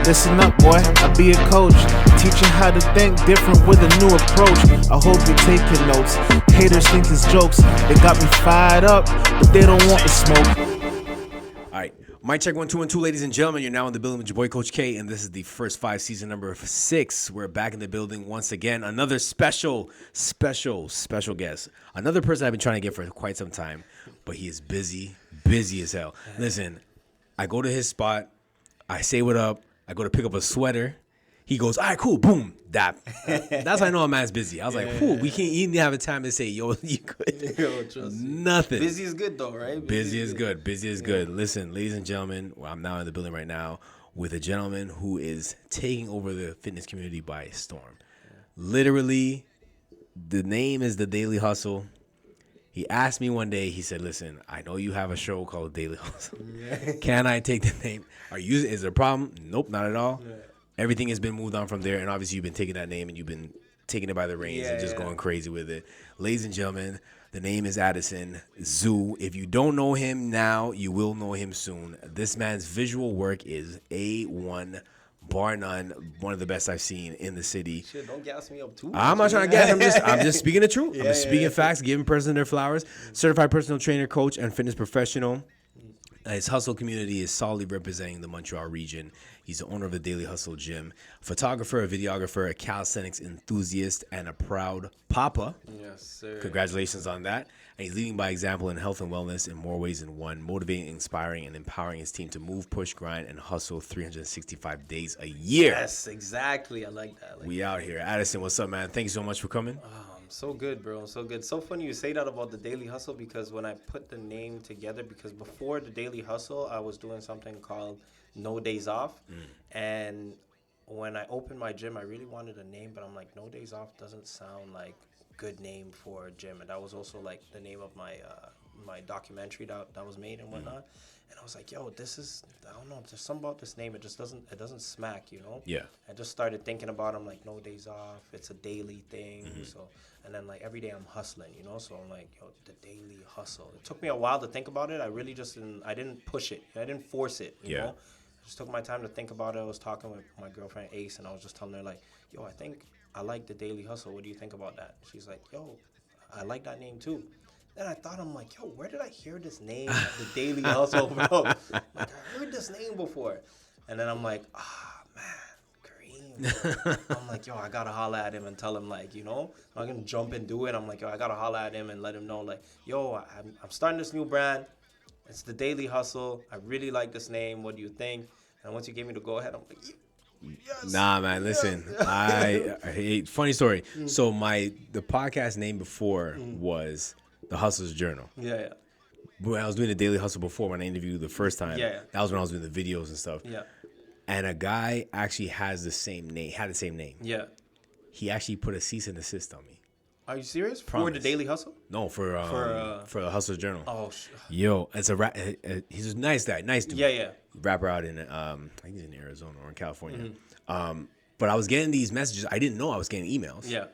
Listen up, boy, I'll be a coach. Teaching how to think different with a new approach. I hope you're taking notes. Haters think it's jokes. They got me fired up, but they don't want the smoke. All right, mic check 1 2 1 2, ladies and gentlemen. You're now in the building with your boy Coach K, and this is the first 5 season number 6. We're back in the building once again. Another special guest. Another person I've been trying to get for quite some time, but he is busy as hell. Listen, I go to his spot, I say what up, I go to pick up a sweater. He goes, all right, cool, boom, dap. That's how I know a man's busy. I was like, cool, we can't even have a time to say, yo, you good. Yo, trust me. Nothing. Busy is good, though, right? Busy is good. Busy is good. Listen, ladies and gentlemen, I'm now in the building right now with a gentleman who is taking over the fitness community by storm. Literally, the name is The Daily Hustle. He asked me one day, he said, listen, I know you have a show called Daily Hustle. Can I take the name? Is there a problem? Nope, not at all. Yeah. Everything has been moved on from there, and obviously you've been taking that name and you've been taking it by the reins and just going crazy with it. Ladies and gentlemen, the name is Addison Zoo. If you don't know him now, you will know him soon. This man's visual work is A1, bar none, one of the best I've seen in the city. Shit, don't gas me up too much. I'm not trying to gas. I'm just speaking the truth. I'm just speaking facts, giving person their flowers. Certified personal trainer, coach, and fitness professional. His hustle community is solidly representing the Montreal region. He's the owner of the Daily Hustle Gym, photographer, a videographer, a calisthenics enthusiast, and a proud papa. Yes, sir. Congratulations on that. And he's leading by example in health and wellness in more ways than one, motivating, inspiring, and empowering his team to move, push, grind, and hustle 365 days a year. Yes, exactly. I like that. We out here. Addison, what's up, man? Thank you so much for coming. So good, bro. So good. So funny you say that about the Daily Hustle because when I put the name together, because before the Daily Hustle, I was doing something called No Days Off. And when I opened my gym, I really wanted a name, but I'm like, No Days Off doesn't sound like a good name for a gym. And that was also like the name of my my documentary that was made and whatnot. And I was like, yo, this is, I don't know, there's something about this name, it doesn't smack, you know? Yeah. I just started thinking about it. I'm like, no days off. It's a daily thing. So, and then like every day I'm hustling, you know? So I'm like, yo, the Daily Hustle. It took me a while to think about it. I really just I didn't push it. I didn't force it, you know? I just took my time to think about it. I was talking with my girlfriend Ace, and I was just telling her like, yo, I think I like the Daily Hustle. What do you think about that? She's like, yo, I like that name too. Then I thought, I'm like, yo, where did I hear this name, the Daily Hustle, bro? Like, I heard this name before. And then I'm like, man, Kareem. I'm like, yo, I got to holler at him and tell him, like, you know, I'm going to jump and do it. I'm like, yo, I got to holler at him and let him know, like, yo, I'm starting this new brand. It's the Daily Hustle. I really like this name. What do you think? And once you gave me the go ahead, I'm like, yes. Nah, man, listen. I funny story. So the podcast name before was The Hustler's Journal. Yeah. When I was doing the Daily Hustle before, when I interviewed you the first time, that was when I was doing the videos and stuff. Yeah. And a guy actually had the same name. Yeah. He actually put a cease and desist on me. Are you serious? Promise. For the Daily Hustle? No, for the Hustler's Journal. Oh, yo, it's he's a nice guy, nice dude. Yeah. Rapper out in I think he's in Arizona or in California. But I was getting these messages. I didn't know I was getting emails. Yeah.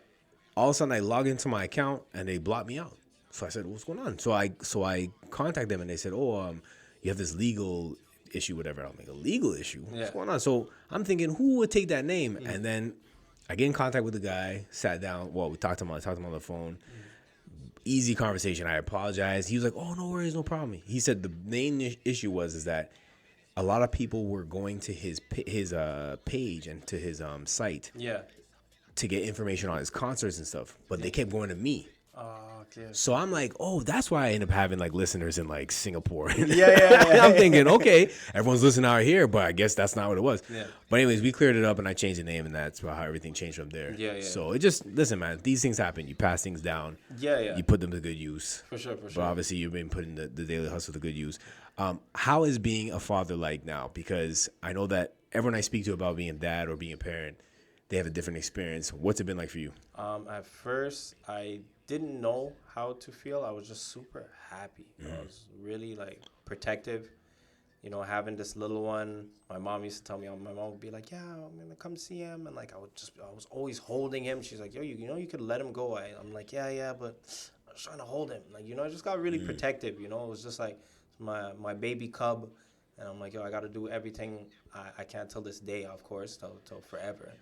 All of a sudden, I log into my account and they blocked me out. So I said, what's going on? So I contacted them and they said, you have this legal issue, whatever. I'm like, a legal issue? Yeah. What's going on? So I'm thinking, who would take that name? And then I get in contact with the guy, sat down. Well, we talked to him. I talked to him on the phone. Easy conversation. I apologized. He was like, oh, no worries, no problem. He said the main issue was that a lot of people were going to his page and to his site to get information on his concerts and stuff, but they kept going to me. Okay. So I'm like, that's why I end up having like listeners in like Singapore. Yeah. I'm thinking, okay, everyone's listening out here, but I guess that's not what it was. Yeah. But anyways, we cleared it up and I changed the name, and that's how everything changed from there. Yeah. So it just, listen, man, these things happen. You pass things down. Yeah. You put them to good use. For sure. But obviously you've been putting the Daily Hustle to good use. How is being a father like now? Because I know that everyone I speak to about being a dad or being a parent, they have a different experience. What's it been like for you? At first, I didn't know how to feel. I was just super happy. I was really like protective. You know, having this little one. My mom used to tell me, my mom would be like, yeah, I'm going to come see him. And like, I was always holding him. She's like, yo, you know, you could let him go. I'm like, yeah, but I was trying to hold him. Like, you know, I just got really protective, you know. It was just like my baby cub. And I'm like, yo, I got to do everything I can till this day, of course, till forever.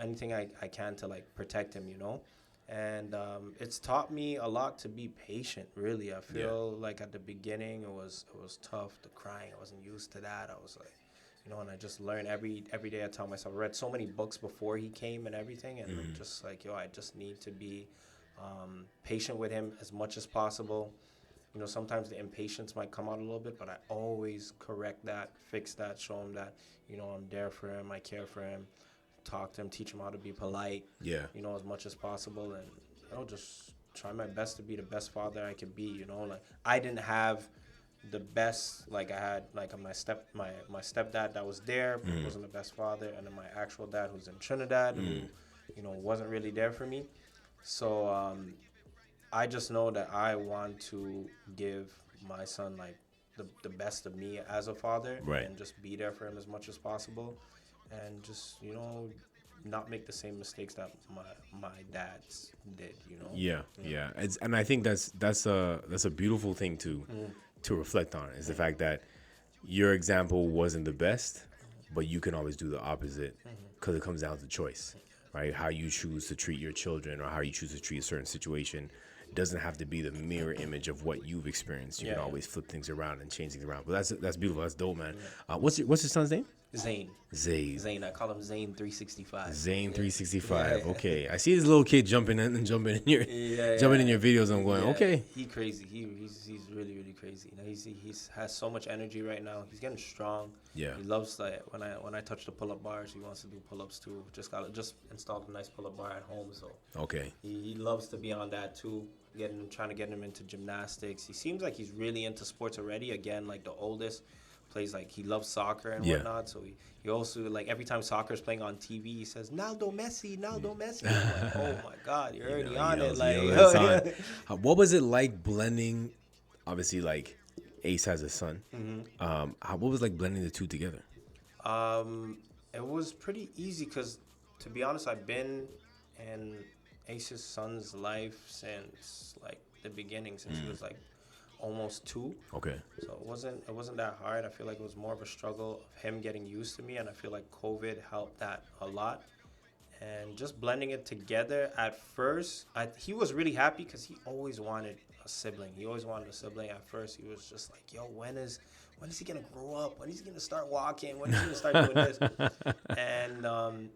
Anything I can to like protect him, you know. And it's taught me a lot to be patient. Really, I feel like at the beginning it was tough. The crying, I wasn't used to that. I was like, you know, and I just learned every day. I tell myself, I read so many books before he came and everything, and I'm just like, yo, I just need to be patient with him as much as possible. You know, sometimes the impatience might come out a little bit, but I always correct that, fix that, show him that, you know, I'm there for him, I care for him, talk to him, teach him how to be polite, Yeah. you know, as much as possible. And, you know, just try my best to be the best father I could be, you know. Like, I didn't have the best, like, I had, like, my stepdad that was there, but wasn't the best father, and then my actual dad who's in Trinidad, who, you know, wasn't really there for me. So, I just know that I want to give my son like the best of me as a father, Right. and just be there for him as much as possible, and just, you know, not make the same mistakes that my dads did, you know. Yeah. And I think that's a beautiful thing to reflect on, is the fact that your example wasn't the best, but you can always do the opposite, because it comes down to choice, right? How you choose to treat your children, or how you choose to treat a certain situation, doesn't have to be the mirror image of what you've experienced. You can always flip things around and change things around. But that's beautiful. That's dope, man. What's your son's name? Zane. Zane. I call him Zane 365. Zane 365. Okay, I see this little kid jumping in in your videos. I'm going, okay. He crazy. He's really crazy. You know, he's has so much energy right now. He's getting strong. Yeah. He loves, like, when I touch the pull-up bars, he wants to do pull-ups too. Just installed a nice pull-up bar at home, so Okay. he loves to be on that too. Trying to get him into gymnastics. He seems like he's really into sports already. Again, like the oldest plays, like, he loves soccer and whatnot. So he also, like, every time soccer's playing on TV, he says, Naldo Messi. I'm like, oh my God, you're already on it. Like, what was it like blending? Obviously, like, Ace has a son. What was it like blending the two together? It was pretty easy because, to be honest, I've been in Ace's son's life since, like, the beginning, since he was like almost 2. Okay. So it wasn't that hard. I feel like it was more of a struggle of him getting used to me, and I feel like COVID helped that a lot. And just blending it together at first, he was really happy because he always wanted a sibling. At first, he was just like, yo, when is he gonna grow up? When is he gonna start walking? When is he gonna start doing this? And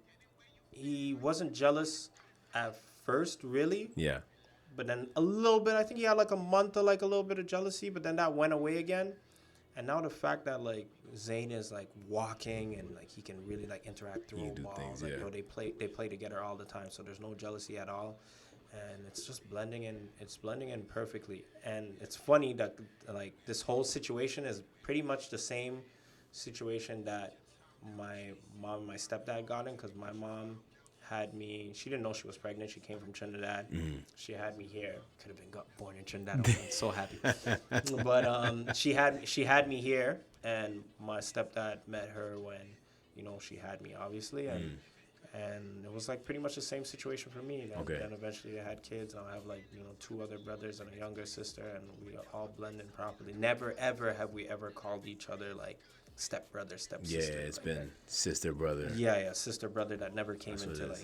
he wasn't jealous at first, really. Yeah. But then a little bit, I think he had like a month of like a little bit of jealousy, but then that went away again. And now the fact that, like, Zane is like walking and like he can really like interact through balls, things, like, yo, they play together all the time, so there's no jealousy at all, and it's just blending in perfectly. And it's funny that, like, this whole situation is pretty much the same situation that my mom and my stepdad got in, because my mom had me. She didn't know she was pregnant. She came from Trinidad. She had me here. Could have been born in Trinidad. I'm so happy. But she had me here, and my stepdad met her when, you know, she had me, obviously, and it was like pretty much the same situation for me. And then eventually they had kids, and I have, like, you know, 2 other brothers and a younger sister, and we all blended properly. Never ever have we ever called each other like step brother, step sister. Yeah, it's like been that. sister brother. Yeah, sister brother. That never came into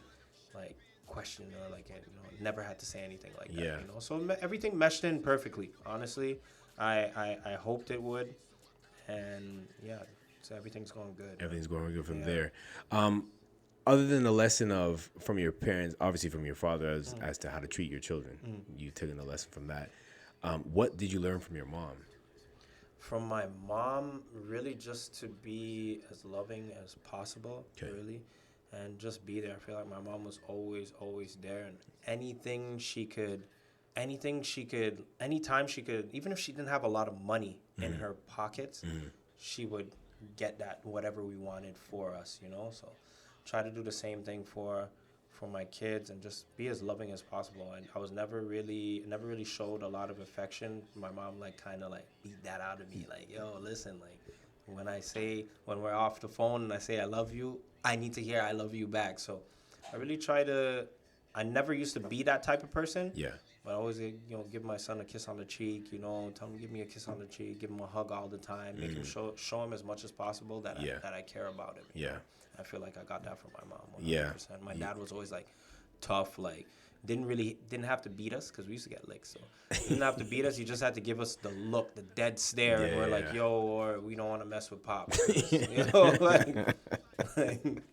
like question, or like, you know, never had to say anything like that. Yeah. You know, so everything meshed in perfectly. Honestly, I hoped it would, and yeah, so everything's going good. Everything's going good from there. Other than the lesson from your parents, obviously from your father, as to how to treat your children, you've taken a lesson from that. What did you learn from your mom? From my mom, really just to be as loving as possible, really, and just be there. I feel like my mom was always there, and anytime she could, even if she didn't have a lot of money in her pockets, she would get that, whatever we wanted for us, you know. So try to do the same thing for my kids, and just be as loving as possible. And I was never really showed a lot of affection. My mom, like, kind of like beat that out of me, like, yo, listen, like, when we're off the phone and I say I love you, I need to hear I love you back. So I really I never used to be that type of person. Yeah. But I always, give my son a kiss on the cheek, tell him, give me a kiss on the cheek, give him a hug all the time, make him show him as much as possible that I care about him. Yeah. I feel like I got that from my mom. 100%. Yeah. My dad was always like tough, like didn't have to beat us because we used to get licked. So he didn't have to beat us. He just had to give us the look, the dead stare, and we're like, yo, or we don't want to mess with Pop. He didn't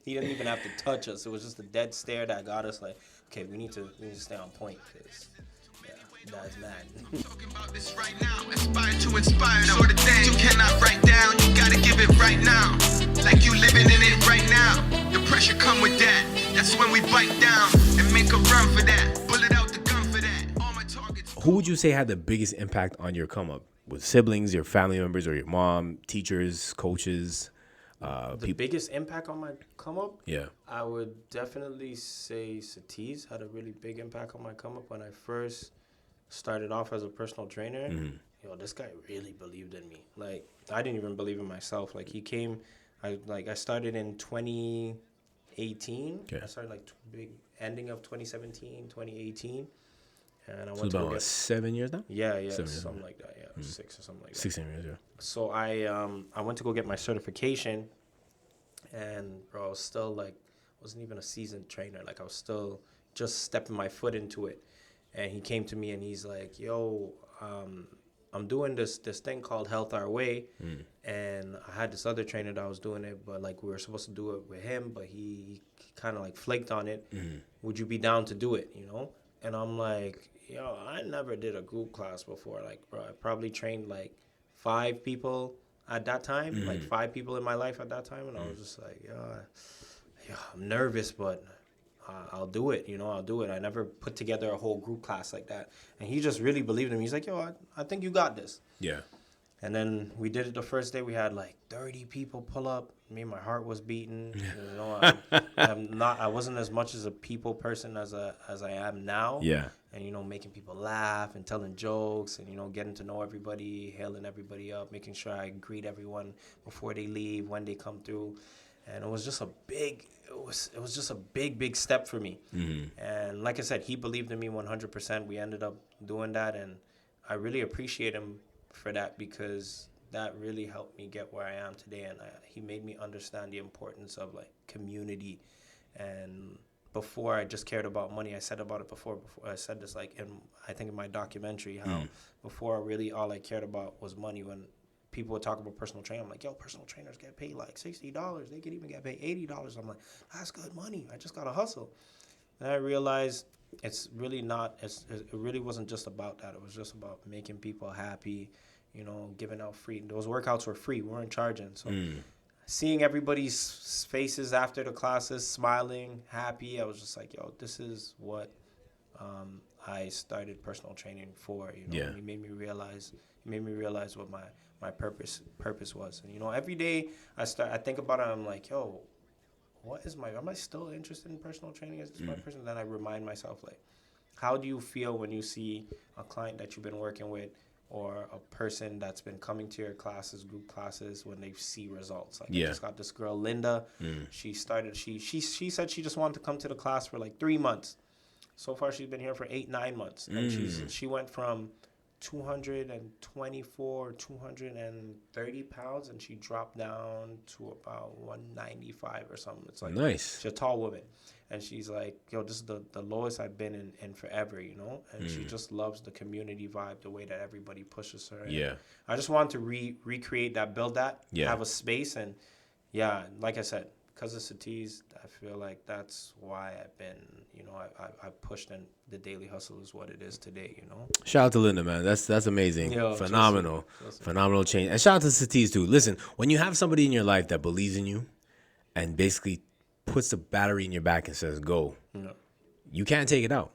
even have to touch us. It was just the dead stare that got us like, okay, we need to stay on point because Dad's mad. Talking about this right now, aspire to inspire. Sort of thing you cannot write down, you gotta give it right now. Like you living in it right now. The pressure come with that. That's when we bite down and make a run for that. Bullet out the gun for that. All my targets. Who would you say had the biggest impact on your come up? With siblings, your family members, or your mom, teachers, coaches? The biggest impact on my come up? Yeah. I would definitely say S6E3 had a really big impact on my come up when I first started off as a personal trainer. This guy really believed in me. Like, I didn't even believe in myself. Like, he came, I started in 2018. Okay. I started big ending of 2017, 2018. And I So went to go about get 7 years now? 7 years, years, something like that. Yeah, 6 or something like that. 6 years, yeah. So I went to go get my certification, and bro, I was still wasn't even a seasoned trainer. Like, I was still just stepping my foot into it. And he came to me and he's like, yo, I'm doing this thing called Health Our Way. And I had this other trainer that was doing it, but we were supposed to do it with him, but he kind of flaked on it. Would you be down to do it, And I'm like, yo, I never did a group class before. Bro, I probably trained 5 people at that time, 5 people in my life at that time. And I was just like, yeah, I'm nervous, but I'll do it, I'll do it. I never put together a whole group class like that. And he just really believed in me. He's like, yo, I think you got this. Yeah. And then we did it the first day. We had 30 people pull up. My heart was beating. I wasn't as much as a people person as I am now. Yeah. And, making people laugh and telling jokes and, getting to know everybody, hailing everybody up, making sure I greet everyone before they leave, when they come through. And it was just a big step for me. And like I said, he believed in me 100%. We ended up doing that, and I really appreciate him for that because that really helped me get where I am today. And he made me understand the importance of community. And before, I just cared about money. I said about it before I said this I think in my documentary how before really all I cared about was money. When people would talk about personal training, I'm like, yo, personal trainers get paid $60. They could even get paid $80. I'm like, that's good money. I just got to hustle. And I realized it's really not, it really wasn't just about that. It was just about making people happy, giving out free. Those workouts were free. We weren't charging. So seeing everybody's faces after the classes, smiling, happy, I was just like, yo, this is what I started personal training for. It made me realize what my purpose was. And every day I think about it, I'm like, yo, am I still interested in personal training? Is this my person? Then I remind myself, how do you feel when you see a client that you've been working with or a person that's been coming to your classes, group classes, when they see results? I just got this girl, Linda. She said she just wanted to come to the class for 3 months. So far, she's been here for 8-9 months. And she went from 224, 230 pounds, and she dropped down to about 195 or something. It's nice. She's a tall woman. And she's like, yo, this is the lowest I've been in forever, And she just loves the community vibe, the way that everybody pushes her. And I just wanted to recreate that, build that, have a space. And, like I said, because of S6E3, I feel like that's why I've been, I pushed, and the daily hustle is what it is today, Shout out to Linda, man. That's amazing. Yo, phenomenal. Phenomenal change. And shout out to S6E3 too. Listen, when you have somebody in your life that believes in you and basically puts the battery in your back and says, go, you can't take it out.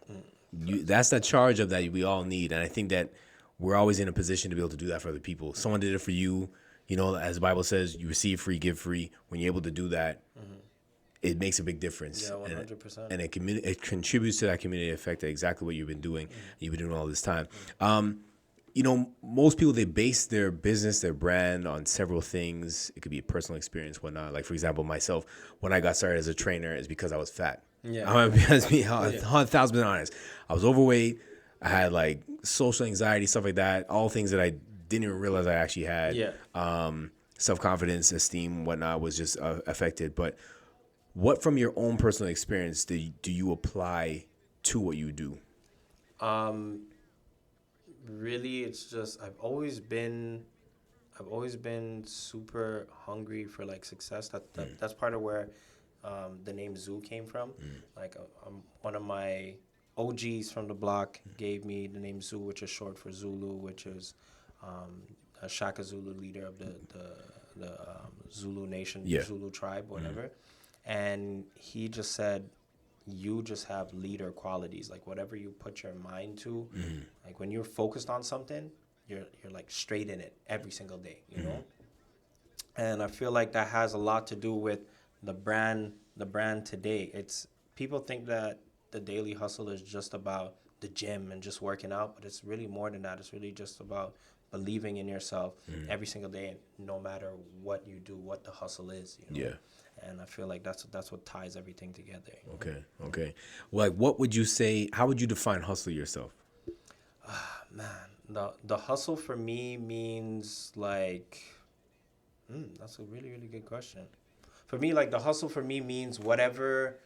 That's the charge of that we all need. And I think that we're always in a position to be able to do that for other people. Someone did it for you. As the Bible says, you receive free, give free. When you're able to do that, it makes a big difference. Yeah, 100%. And it contributes to that community effect, exactly what you've been doing. You've been doing all this time. Most people, they base their business, their brand on several things. It could be a personal experience, whatnot. Like, for example, myself, when I got started as a trainer, it's because I was fat. Yeah. I'm going to be 1,000% honest. I was overweight. I had like social anxiety, stuff like that. All things that I didn't even realize I actually had. Yeah. Self-confidence, esteem, whatnot was just affected. But what from your own personal experience do you apply to what you do? Really, it's just I've always been super hungry for like success. That's part of where the name Zoo came from. Like one of my OGs from the block gave me the name Zoo, which is short for Zulu, which is a Shaka Zulu leader of the Zulu nation, Yeah. Zulu tribe, whatever. And he just said, you just have leader qualities. Like whatever you put your mind to, like when you're focused on something, you're like straight in it every single day, you know? And I feel like that has a lot to do with the brand today. It's people think that the daily hustle is just about the gym and just working out, but it's really more than that. It's really just about believing in yourself every single day, and no matter what you do, what the hustle is, you know? Yeah. And I feel like that's what ties everything together. You know? Okay. Like, what would you say? How would you define hustle yourself? Man, the hustle for me means like, that's a really, really good question. For me, like the hustle for me means whatever.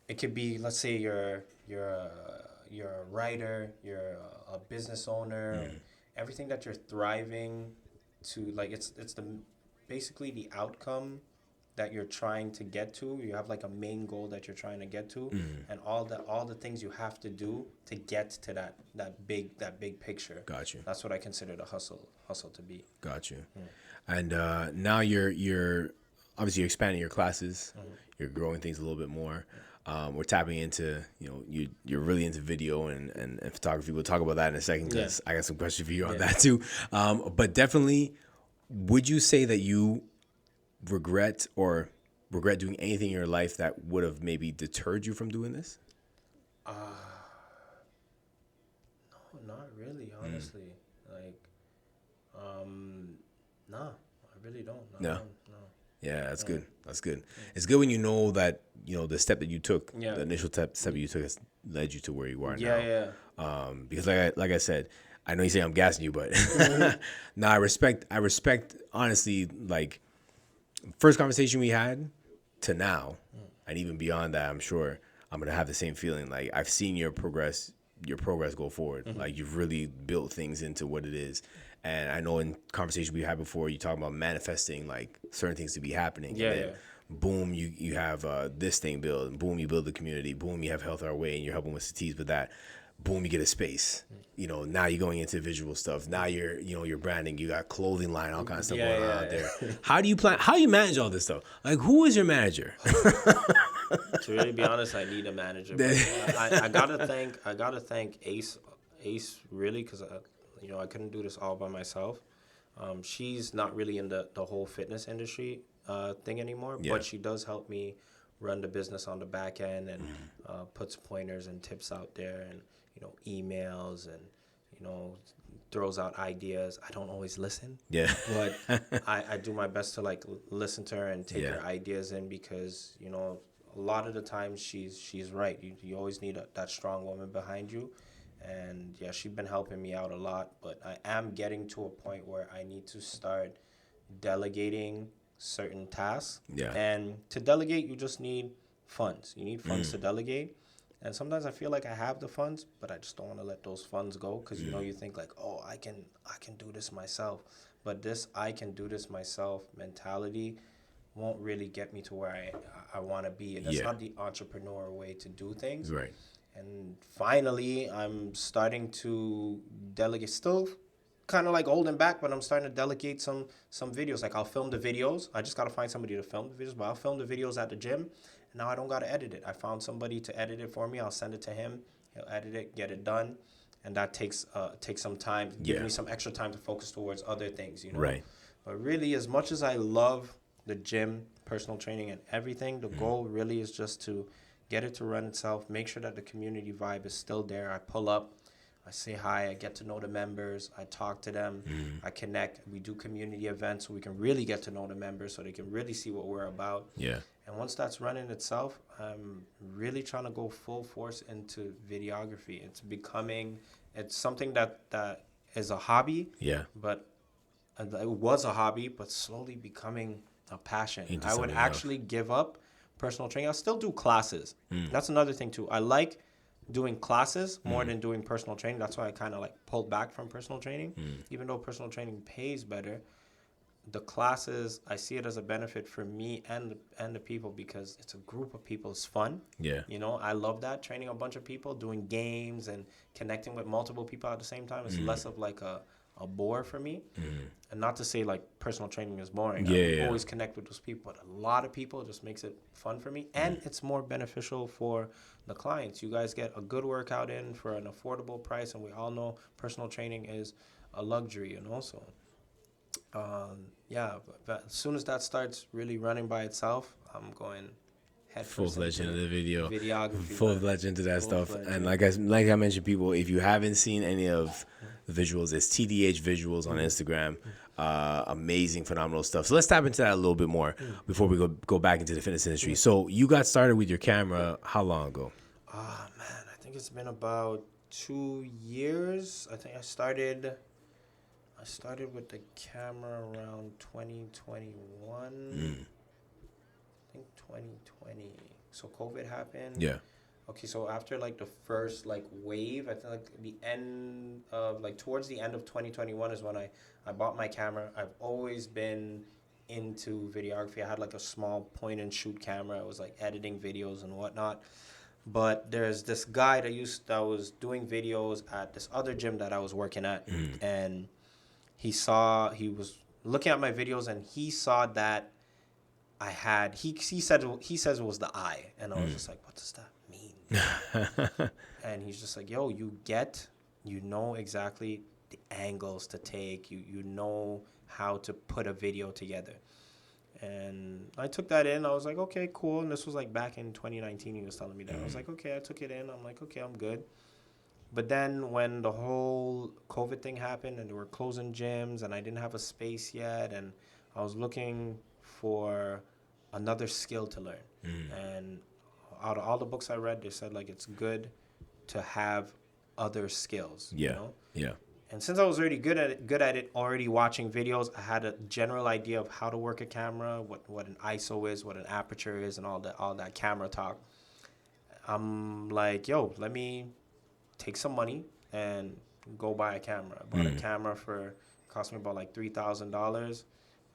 It could be, let's say you're a writer, you're a business owner, everything that you're thriving to, like it's the basically the outcome that you're trying to get to. You have like a main goal that you're trying to get to, and all the things you have to do to get to that big picture. Got you. That's what I consider the hustle to be. Got you. And now you're obviously you're expanding your classes. You're growing things a little bit more. We're tapping into, you're really into video and photography. We'll talk about that in a second because I got some questions for you on that too. But definitely, would you say that you regret doing anything in your life that would have maybe deterred you from doing this? No, not really, honestly. Like, no, I really don't. No. Yeah, that's good. That's good. It's good when you know that, the step that you took, the initial step that you took has led you to where you are now. Yeah. Because like I said, I know you say I'm gassing you, but no, I respect honestly, like, first conversation we had to now, and even beyond that, I'm sure I'm gonna have the same feeling. Like, I've seen your progress go forward. Like, you've really built things into what it is. And I know in conversation we had before, you talk about manifesting like certain things to be happening. Yeah, and then boom, you have this thing built, and boom, you build the community. Boom, you have Health Our Way, and you're helping with Satis with that. Boom, you get a space. Now you're going into visual stuff. Now you're branding. You got clothing line, all kinds of stuff going on out there. How do you manage all this stuff? Like, who is your manager? To really be honest, I need a manager. But I gotta thank Ace really, because I couldn't do this all by myself. She's not really in the whole fitness industry thing anymore, but she does help me run the business on the back end and puts pointers and tips out there, and emails, and throws out ideas. I don't always listen, but I do my best to like listen to her and take her ideas in, because a lot of the times she's right. You always need that strong woman behind you. And she's been helping me out a lot, but I am getting to a point where I need to start delegating certain tasks. And to delegate, you just need funds. You need funds to delegate. And sometimes I feel like I have the funds, but I just don't want to let those funds go, because you think like, oh, I can do this myself. But this I can do this myself mentality won't really get me to where I want to be. And that's not the entrepreneur way to do things. Right. And finally, I'm starting to delegate. Still kind of like holding back, but I'm starting to delegate some videos. Like, I'll film the videos. I just got to find somebody to film the videos, but I'll film the videos at the gym. And now I don't got to edit it. I found somebody to edit it for me. I'll send it to him. He'll edit it, get it done. And that takes some time, give me some extra time to focus towards other things, Right. But really, as much as I love the gym, personal training, and everything, the goal really is just to get it to run itself, make sure that the community vibe is still there. I pull up, I say hi, I get to know the members, I talk to them, I connect. We do community events so we can really get to know the members so they can really see what we're about. Yeah. And once that's running itself, I'm really trying to go full force into videography. It's something that is a hobby. Yeah. But it was a hobby, but slowly becoming a passion. Into I would something else. actually give up personal training. I'll still do classes. That's another thing too. I like doing classes more than doing personal training. That's why I kind of like pulled back from personal training. Even though personal training pays better, the classes, I see it as a benefit for me and the people because it's a group of people. It's fun. Yeah. You know, I love that. Training a bunch of people, doing games and connecting with multiple people at the same time. It's less of like a bore for me. And not to say like personal training is boring. I always connect with those people. But a lot of people just makes it fun for me. And it's more beneficial for the clients. You guys get a good workout in for an affordable price. And we all know personal training is a luxury, you know, so... but as soon as that starts really running by itself, I'm going head Full-fledged into the video. Videography. Full-fledged into that stuff. Full-fledged, And yeah. like I mentioned, people, if you haven't seen any of the visuals, it's TDH Visuals on Instagram. Amazing, phenomenal stuff. So let's tap into that a little bit more before we go back into the fitness industry. So you got started with your camera how long ago? Man, I think it's been about 2 years. I think I started with the camera around 2021. I think 2020. So COVID happened. Yeah. Okay, so after like the first like wave, I think like the end of like towards the end of 2021 is when I bought my camera. I've always been into videography. I had like a small point and shoot camera. I was like editing videos and whatnot. But there's this guy that was doing videos at this other gym that I was working at, and he was looking at my videos and he saw that I had he says it was the eye, and I was just like, what does that mean? And he's just like, yo, you know exactly the angles to take, you know how to put a video together. And I took that in. I was like, okay, cool. And this was like back in 2019 he was telling me that. I was like, okay, I took it in. I'm like, okay, I'm good. But then when the whole COVID thing happened and they were closing gyms and I didn't have a space yet and I was looking for another skill to learn. And out of all the books I read, they said like it's good to have other skills. Yeah. You know? Yeah. And since I was already good at it, already watching videos, I had a general idea of how to work a camera, what an ISO is, what an aperture is, and all that camera talk. I'm like, yo, let me take some money and go buy a camera. I bought a camera cost me about like $3,000.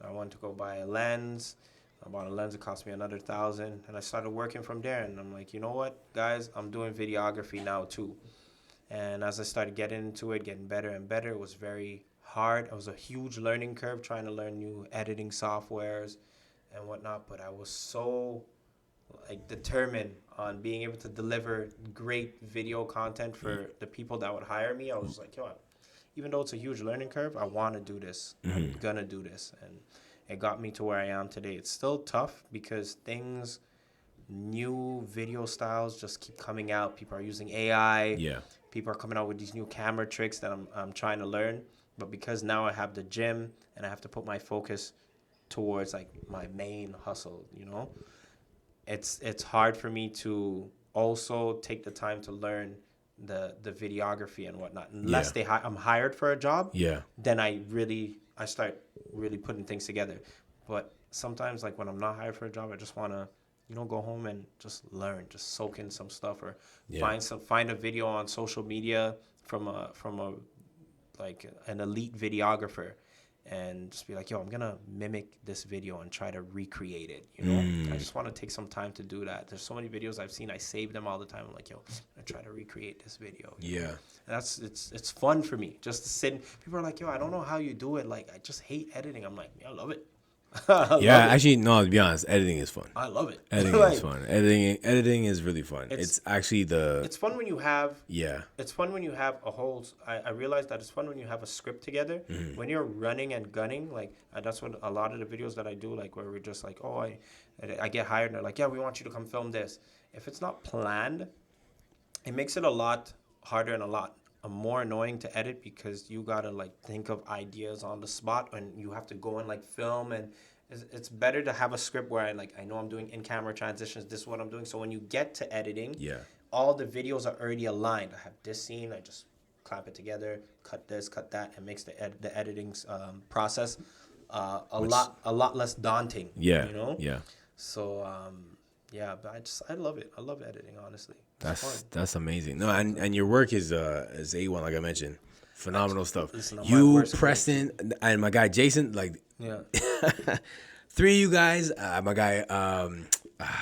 I wanted to go buy a lens. I bought a lens, it cost me another $1,000, and I started working from there. And I'm like, you know what, guys, I'm doing videography now too. And as I started getting into it, getting better and better, it was very hard. It was a huge learning curve trying to learn new editing softwares and whatnot. But I was so like determined on being able to deliver great video content for the people that would hire me. I was like, yo, even though it's a huge learning curve, I want to do this. I'm going to do this. And it got me to where I am today. It's still tough because new video styles just keep coming out. People are using AI. Yeah. People are coming out with these new camera tricks that I'm trying to learn. But because now I have the gym and I have to put my focus towards like my main hustle, you know, it's hard for me to also take the time to learn the videography and whatnot. Unless I'm hired for a job, then I start really putting things together. But sometimes like when I'm not hired for a job, I just want to, you know, go home and just learn, just soak in some stuff, or find a video on social media from a like an elite videographer, and just be like, yo, I'm gonna mimic this video and try to recreate it. You know, I just want to take some time to do that. There's so many videos I've seen, I save them all the time. I'm like, yo, I try to recreate this video. And it's fun for me just to sit. People are like, yo, I don't know how you do it. Like, I just hate editing. I'm like, yeah, I love it. Actually, no, to be honest, editing is fun. I love it. Editing is fun. Editing is really fun. It's actually it's fun when you have it's fun when you have a whole I realize that it's fun when you have a script together. When you're running and gunning, like that's what a lot of the videos that I do, like where we're just like, oh, I get hired and they're like, yeah, we want you to come film this. If it's not planned, it makes it a lot harder and a lot more annoying to edit because you gotta like think of ideas on the spot and you have to go and like film, and it's better to have a script where I know I'm doing in-camera transitions. This is what I'm doing. So when you get to editing, all the videos are already aligned. I have this scene. I just clap it together, cut this, cut that, and makes the editing process a lot less daunting. Yeah. You know. Yeah. So but I love it. I love editing. Honestly, that's amazing. No, and your work is A1, like I mentioned. Phenomenal stuff. Listen, You, Preston, and my guy Jason, like three of you guys. My guy,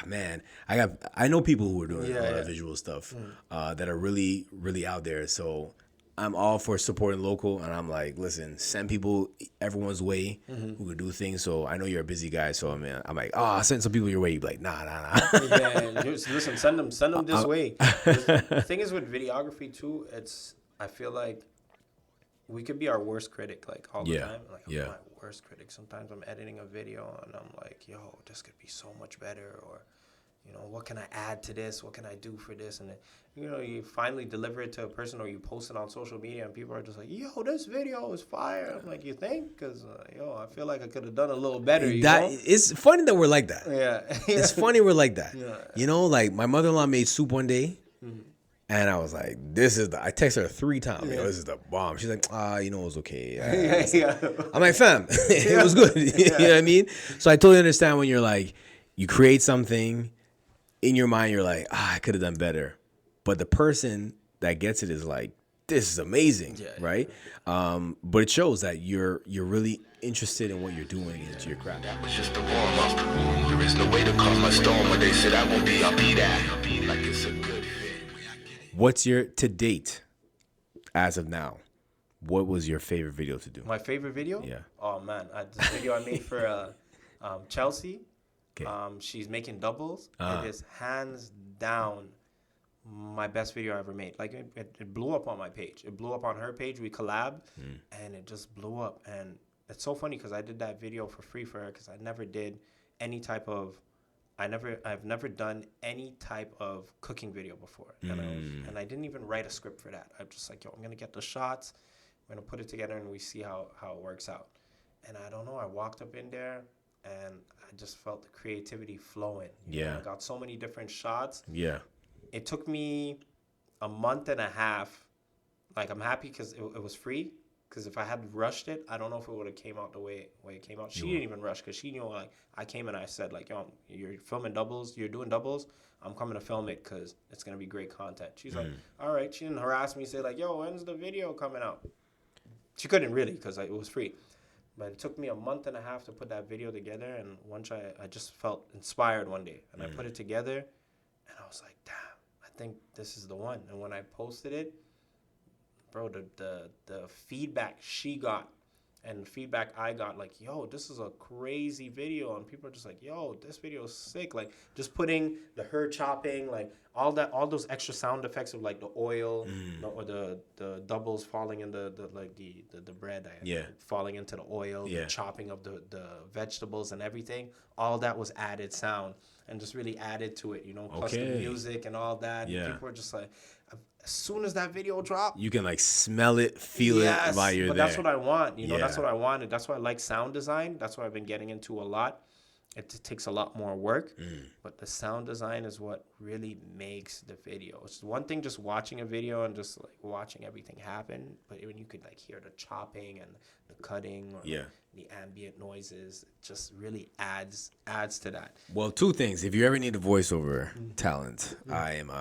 man, I know people who are doing a lot of visual stuff that are really, really out there. So I'm all for supporting local, and I'm like, listen, send people everyone's way who could do things. So I know you're a busy guy, so I'm like, I'll send some people your way. You're like, nah. Yeah, just listen, send them this way. The thing is with videography too, I feel like we could be our worst critic like all the time. Like I'm my worst critic. Sometimes I'm editing a video and I'm like, yo, this could be so much better, or what can I add to this? What can I do for this? And then, you finally deliver it to a person or you post it on social media and people are just like, yo, this video is fire. I'm like, you think? Because, I feel like I could have done a little better, It's funny that we're like that. Yeah. It's funny we're like that. Yeah. Like my mother-in-law made soup one day. And I was like, I texted her 3 times. Yo, this is the bomb. She's like, it was okay. I'm like, fam, it was good. You know what I mean? So I totally understand when you're like, you create something in your mind, you're like, I could have done better. But the person that gets it is like, this is amazing, right? But it shows that you're really interested in what you're doing into your craft. That was just a warm up. There is no way to calm my storm. When they said I won't be, I'll be that. Like it's a good fit. What's your to date as of now? What was your favorite video to do? My favorite video? Yeah. Oh man, this video I made for Chelsea. Okay. She's making doubles. It is hands down my best video I ever made. Like it blew up on my page. It blew up on her page. We collabed, and it just blew up. And it's so funny because I did that video for free for her because I never did any type of. I've never done any type of cooking video before, and I didn't even write a script for that. I'm just like, yo, I'm gonna get the shots, I'm gonna put it together, and we see how it works out. And I don't know, I walked up in there, and I just felt the creativity flowing. I got so many different shots. Yeah. It took me a month and a half. Like I'm happy because it was free. Because if I had rushed it, I don't know if it would have came out the way it came out. She didn't even rush because she knew, like, I came and I said, like, yo, you're filming doubles, you're doing doubles, I'm coming to film it because it's going to be great content. She's like, all right. She didn't harass me, say, like, yo, when's the video coming out? She couldn't really because it was free. But it took me a month and a half to put that video together. And once I just felt inspired one day. And I put it together, and I was like, damn, I think this is the one. And when I posted it, bro, the feedback she got and the feedback I got, like, yo, this is a crazy video, and people are just like, yo, this video is sick. Like, just putting her chopping, like all those extra sound effects of like the oil or the doubles falling in the bread, falling into the oil, the chopping of the vegetables and everything. All that was added sound and just really added to it, plus the music and all that. And people were just like, as soon as that video dropped, you can like smell it, feel it while you're there. That's what I want. That's what I wanted. That's why I like sound design. That's what I've been getting into a lot. It takes a lot more work, but the sound design is what really makes the video. It's one thing just watching a video and just like watching everything happen, but when you could like hear the chopping and the cutting or the ambient noises, it just really adds to that. Well, 2 things. If you ever need a voiceover talent, I am,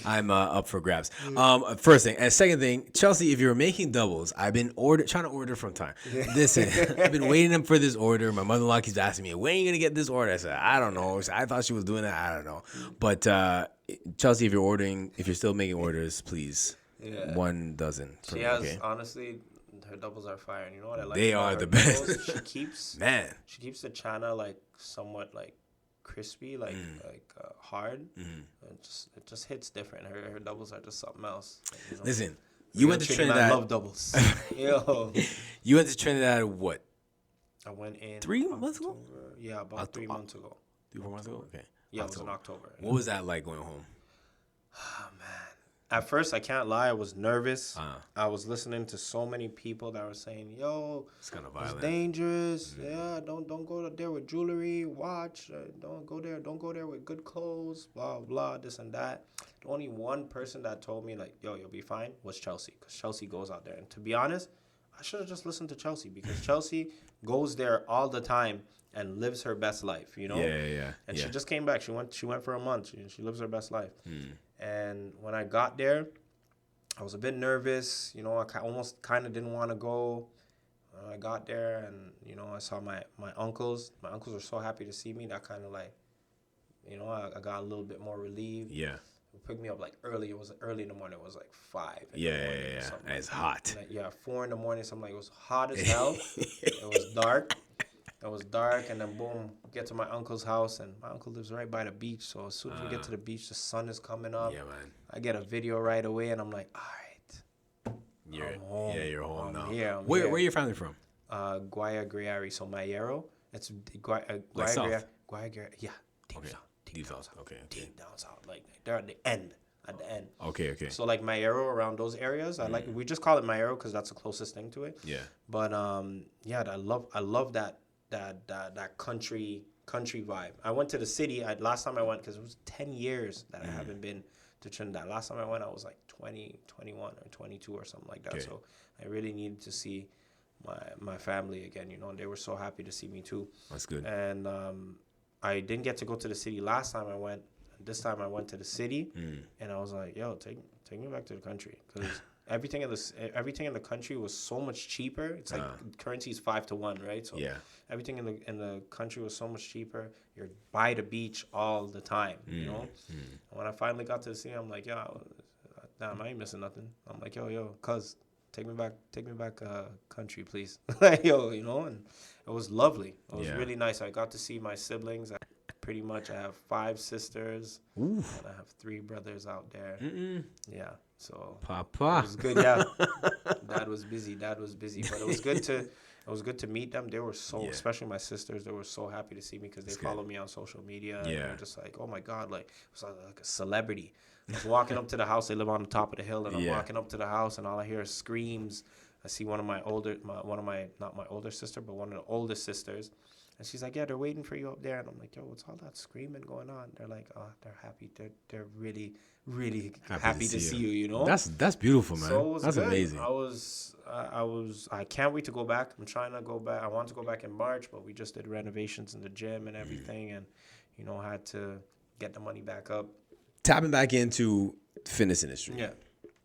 I'm up for grabs. First thing. And second thing, Chelsea, if you're making doubles, I've been trying to order from time. Listen, I've been waiting for this order. My mother-in-law keeps asking me, when are you going to get this order? I said, I don't know. I thought she was doing that. I don't know. But Chelsea, if you're still making orders, please. 1 dozen. She has, honestly, her doubles are fire. And you know what I like? They are the best. She keeps She keeps the chana like somewhat like crispy, like hard. It just hits different. Her doubles are just something else. Listen, you went to Trinidad. I love doubles. Yo. You went to Trinidad what? I went in 3 months ago? Yeah, about 3 months ago. 3-4 months ago? Okay. Yeah, October. It was in October. What was that like going home? Oh, man. At first, I can't lie, I was nervous. I was listening to so many people that were saying, "Yo, It's kind of it's violent. dangerous. Yeah, don't go there with jewelry, watch. Don't go there with good clothes. Blah blah, this and that." The only one person that told me like, "Yo, you'll be fine," was Chelsea, because Chelsea goes out there. And to be honest, I should have just listened to Chelsea, because Chelsea goes there all the time and lives her best life. You know. Yeah. And she just came back. She went for a month. She lives her best life. And when I got there, I was a bit nervous. You know, I almost kind of didn't want to go. I got there, and, you know, I saw my uncles. My uncles were so happy to see me. That kind of like, you know, I got a little bit more relieved. Yeah. It picked me up like early. It was early in the morning. It was like 5. Yeah. And it's hot. Like, yeah, 4 in the morning. Something like, it was hot as hell. It was dark. It was dark, and then boom, get to my uncle's house, and my uncle lives right by the beach. So as soon as we get to the beach, the sun is coming up. Yeah, man. I get a video right away, and I'm like, all right, I'm home. Yeah, you're home now. Here, Where are your family from? Guayagriari, so Mayero. It's Like south? Guayagriari, yeah, deep Okay. south. Deep south. Okay. Deep down south. Like, they're at the end. Okay. So like Mayero, around those areas, we just call it Mayero because that's the closest thing to it. Yeah. But yeah, I love that country vibe. I went to the city. Last time I went, because it was 10 years that I haven't been to Trinidad. Last time I went, I was like 20, 21, or 22 or something like that. Okay. So I really needed to see my family again, you know, and they were so happy to see me too. That's good. And I didn't get to go to the city last time I went. This time I went to the city, and I was like, yo, take me back to the country, because everything in the country was so much cheaper. It's like currency is 5 to 1, right? So Yeah. everything in the country was so much cheaper. You're by the beach all the time, you know. And when I finally got to the city, I'm like, yo, damn, I ain't missing nothing. I'm like, yo, cuz, take me back, country, please. Like, yo, you know. And it was lovely. It was really nice. I got to see my siblings. I have 5 sisters. And I have 3 brothers out there. Yeah. So Papa. it was good. Yeah. Dad was busy, but it was good to meet them. They were especially my sisters, they were so happy to see me, because they follow me on social media. And they're just like, oh my God, like, it was like a celebrity. I was walking up to the house. They live on the top of the hill, and I'm walking up to the house, and all I hear is screams. I see not my older sister, but one of the oldest sisters. And she's like, yeah, they're waiting for you up there. And I'm like, yo, what's all that screaming going on? They're like, oh, they're happy. They're really, really happy to see you, you know? That's beautiful, man. So it was That's good. amazing. I can't wait to go back. I'm trying to go back. I want to go back in March, but we just did renovations in the gym and everything, and, you know, had to get the money back up. Tapping back into the fitness industry. Yeah.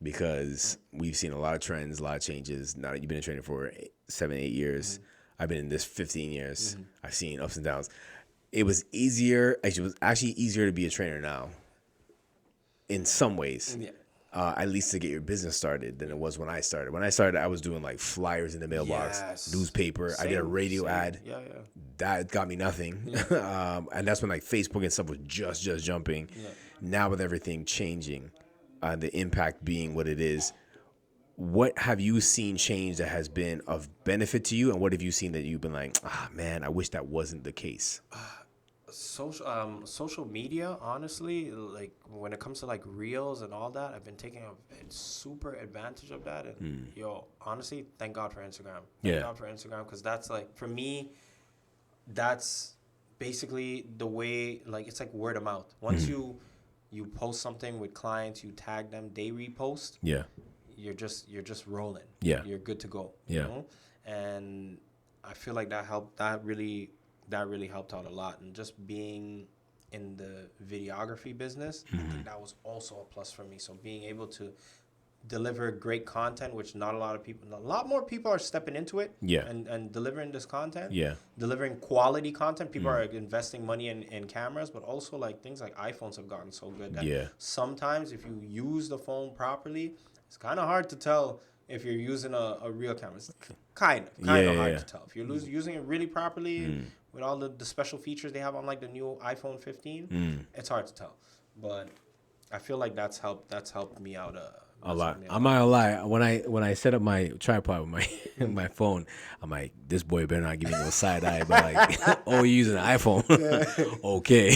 Because we've seen a lot of trends, a lot of changes. Now that you've been in training for 7, 8 years. I've been in this 15 years. I've seen ups and downs. It was actually easier to be a trainer now, in some ways. Yeah. At least to get your business started than it was when I started. When I started, I was doing like flyers in the mailbox, newspaper. I did a radio ad. Yeah. That got me nothing. Yeah. And that's when like Facebook and stuff was just jumping. Yeah. Now with everything changing, the impact being what it is, what have you seen change that has been of benefit to you, and what have you seen that you've been like, man, I wish that wasn't the case? Social media, honestly, like when it comes to like reels and all that, I've been taking a super advantage of that. And yo, honestly, thank God for Instagram. Thank God for Instagram, because that's like, for me, that's basically the way, like, it's like word of mouth. Once you post something with clients, you tag them, they repost. Yeah. You're just rolling. Yeah. You're good to go. Yeah. You know? And I feel like that really helped out a lot. And just being in the videography business, I think that was also a plus for me. So being able to deliver great content, which a lot more people are stepping into it. Yeah. And delivering this content. Yeah. Delivering quality content. People are investing money in cameras, but also like things like iPhones have gotten so good that sometimes if you use the phone properly, it's kind of hard to tell if you're using a real camera. It's kind of hard to tell. If you're using it really properly with all the special features they have on like the new iPhone 15, it's hard to tell. But I feel like that's helped me out A lot. me I'm not gonna lie. When I set up my tripod with my my phone, I'm like, this boy better not give me no side eye. But like, oh, you using an iPhone? Okay.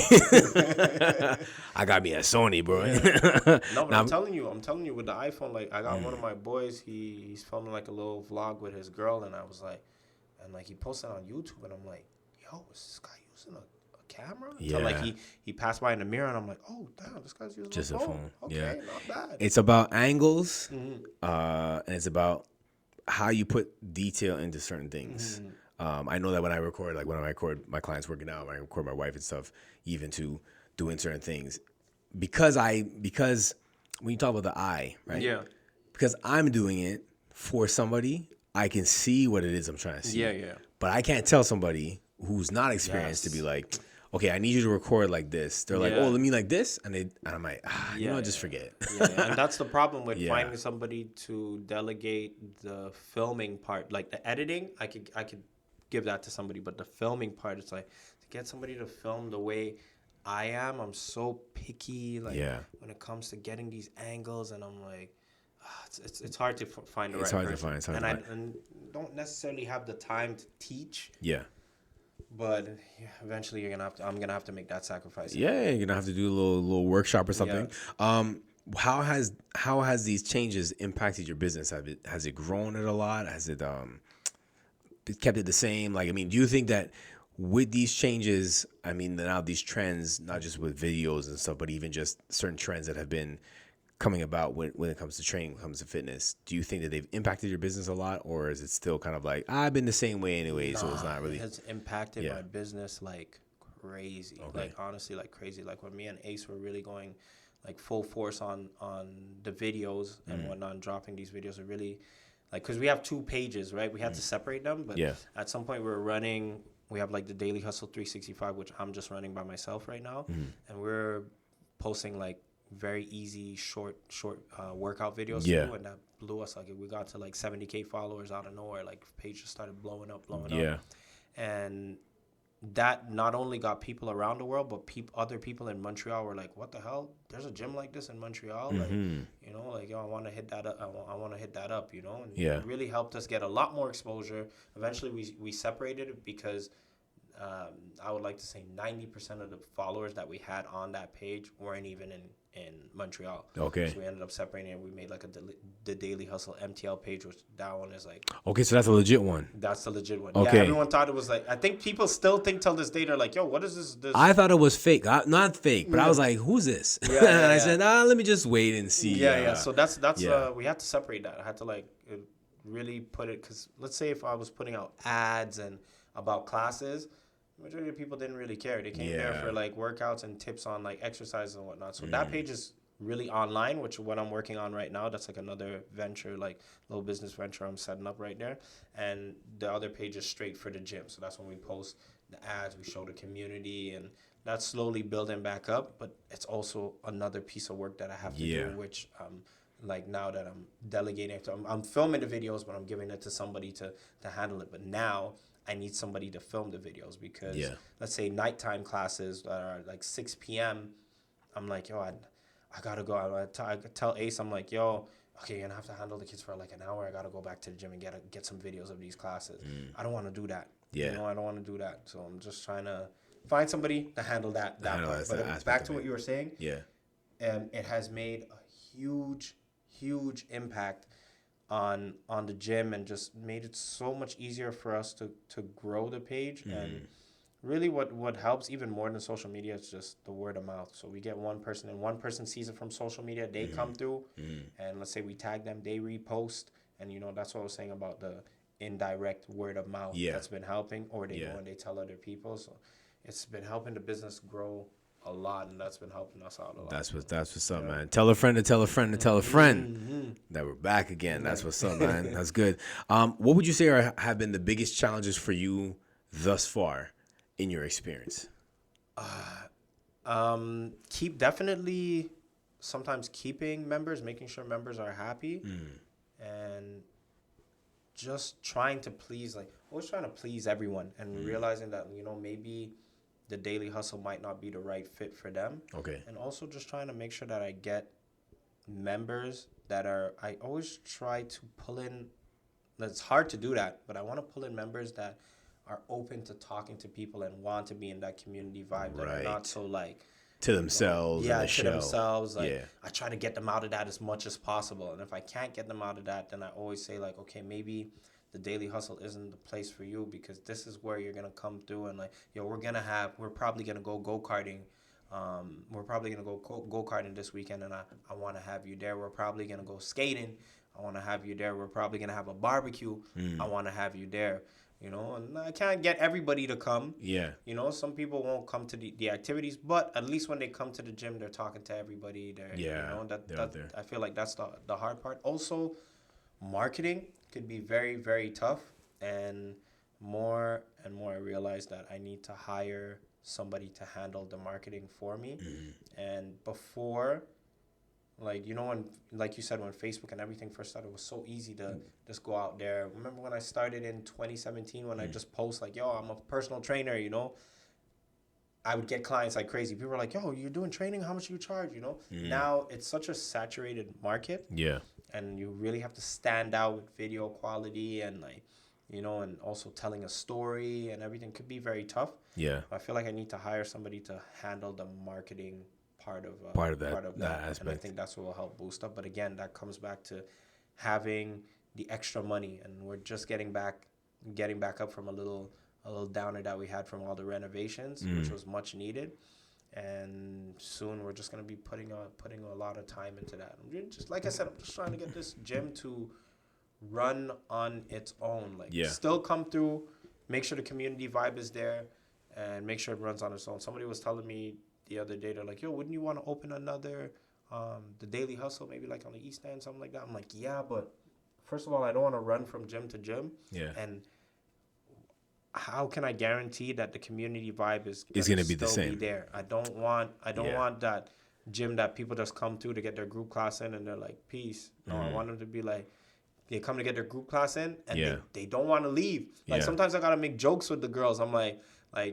I got me a Sony, bro. No, but Now, I'm telling you with the iPhone, like I got one of my boys, he's filming like a little vlog with his girl, and I was like, and like he posted on YouTube, and I'm like, yo, is this guy using a camera? Until like he passed by in the mirror, and I'm like, oh damn, this guy's using just a a phone. phone. Okay, Yeah. not bad. It's about angles, and it's about how you put detail into certain things. I know that when I record my clients working out, when I record my wife and stuff, even to doing certain things, because when you talk about the eye, right? Yeah. Because I'm doing it for somebody, I can see what it is I'm trying to see. Yeah. But I can't tell somebody who's not experienced to be like, okay, I need you to record like this. They're like, oh, let me like this, and I'm like, just forget. And that's the problem with finding somebody to delegate the filming part, like the editing. I could give that to somebody, but the filming part, it's like to get somebody to film the way I am. I'm so picky, like when it comes to getting these angles, and I'm like, it's hard to find the right person. It's hard to find. And don't necessarily have the time to teach. Yeah. But eventually, I'm gonna have to make that sacrifice. Yeah, you're gonna have to do a little workshop or something. Yeah. How has these changes impacted your business? Has it grown it a lot? Has it kept it the same? Like, I mean, do you think that with these changes, I mean, now these trends, not just with videos and stuff, but even just certain trends that have been coming about when it comes to training, when it comes to fitness, do you think that they've impacted your business a lot, or is it still kind of like, I've been the same way anyway, so it's not really? It has impacted my business like crazy. Okay. Like, honestly, like crazy. Like, when me and Ace were really going like full force on the videos and whatnot, dropping these videos, are really like, because we have 2 pages, right? We had to separate them, but at some point we have like the Daily Hustle 365, which I'm just running by myself right now, and we're posting like very easy short workout videos too, and that blew us. Like, we got to like 70K followers out of nowhere. Like, page just started blowing up, and that not only got people around the world, but other people in Montreal were like, what the hell, there's a gym like this in Montreal? Like, you know, like, yo, I want to hit that up. I want to hit that up, you know. And it really helped us get a lot more exposure. Eventually we separated it because I would like to say 90% of the followers that we had on that page weren't even in Montreal. Okay. So we ended up separating it. We made like the Daily Hustle MTL page, which that one is like. Okay, so that's a legit one. That's the legit one. Okay. Yeah, everyone thought it was like. I think people still think till this day, they're like, yo, what is this? I thought it was fake. Not fake, but I was like, who's this? And I said, let me just wait and see. So that's we had to separate that. I had to like really put it, because let's say if I was putting out ads and about classes, majority of people didn't really care. They came there for like workouts and tips on like exercises and whatnot. So that page is really online, which is what I'm working on right now. That's like another venture, like little business venture I'm setting up right there. And the other page is straight for the gym. So that's when we post the ads, we show the community, and that's slowly building back up. But it's also another piece of work that I have to do, which like now that I'm delegating it to, I'm filming the videos, but I'm giving it to somebody to handle it. But now I need somebody to film the videos, because let's say nighttime classes that are like 6 p.m. I'm like, yo, I gotta go. I tell Ace, I'm like, yo, okay, you're gonna have to handle the kids for like an hour. I gotta go back to the gym and get some videos of these classes. I don't want to do that. You know, I don't want to do that. So I'm just trying to find somebody to handle that part. But back to what you were saying. It has made a huge impact on the gym, and just made it so much easier for us to grow the page. And really what helps even more than social media is just the word of mouth. So we get one person, and one person sees it from social media, they come through, and let's say we tag them, they repost, and you know, that's what I was saying about the indirect word of mouth that's been helping, or they go and they tell other people. So it's been helping the business grow a lot, and that's been helping us out a lot. That's what's up, man. Tell a friend to tell a friend to tell a friend that we're back again. That's what's up, man. That's good. What would you say have been the biggest challenges for you thus far in your experience? Definitely sometimes keeping members, making sure members are happy, and just trying to please, like always trying to please everyone, and realizing that, you know, maybe the Daily Hustle might not be the right fit for them. Okay. And also just trying to make sure that I get members I always try to pull in. It's hard to do that, but I want to pull in members that are open to talking to people and want to be in that community vibe. That are not so like to themselves. Yeah, and the to show. themselves. Like, Yeah. I try to get them out of that as much as possible. And if I can't get them out of that, then I always say like, okay, maybe the daily hustle isn't the place for you, because this is where you're gonna come through and like, yo, we're probably gonna go karting. We're probably gonna go karting this weekend, and I want to have you there. We're probably gonna go skating. I want to have you there. We're probably gonna have a barbecue. I want to have you there. You know, and I can't get everybody to come. Yeah. You know, some people won't come to the activities, but at least when they come to the gym, they're talking to everybody. Yeah, You know, they're out there. I feel like that's the hard part. Also, marketing could be very, very tough. And more I realize that I need to hire somebody to handle the marketing for me. And before, like, you know, when, like you said, when Facebook and everything first started, it was so easy to just go out there. Remember when I started in 2017, when I just post like, yo, I'm a personal trainer, you know? I would get clients like crazy. People were like, yo, you're doing training? How much do you charge, you know? Now, it's such a saturated market. Yeah. And you really have to stand out with video quality and, like, you know, and also telling a story and everything could be very tough. Yeah. I feel like I need to hire somebody to handle the marketing part of that aspect. And I think that's what will help boost up. But again, that comes back to having the extra money, and we're just getting back up from a little downer that we had from all the renovations, which was much needed. And soon we're just gonna be putting a lot of time into that. Just like I said, I'm just trying to get this gym to run on its own. Like, still come through, make sure the community vibe is there, and make sure it runs on its own. Somebody was telling me the other day, they're like, yo, wouldn't you want to open another the Daily Hustle, maybe like on the East End, something like that? I'm like, yeah, but first of all, I don't want to run from gym to gym. Yeah. And how can I guarantee that the community vibe is going to be the same? Be there? I don't want that gym that people just come to get their group class in and they're like, peace. No, I want them to be like, they come to get their group class in and they don't want to leave. Like, sometimes I got to make jokes with the girls. I'm like,